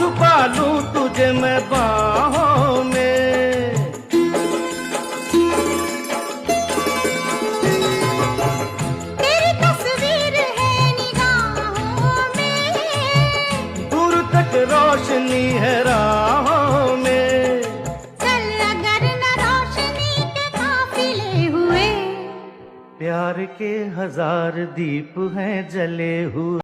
छुपा लूं तुझे मैं बाहों में। तेरी तस्वीर है निगाहों में, दूर तक रोशनी है राहों में। चल अगर न रोशनी के काफिले हुए, प्यार के 1000 दीप हैं जले हुए।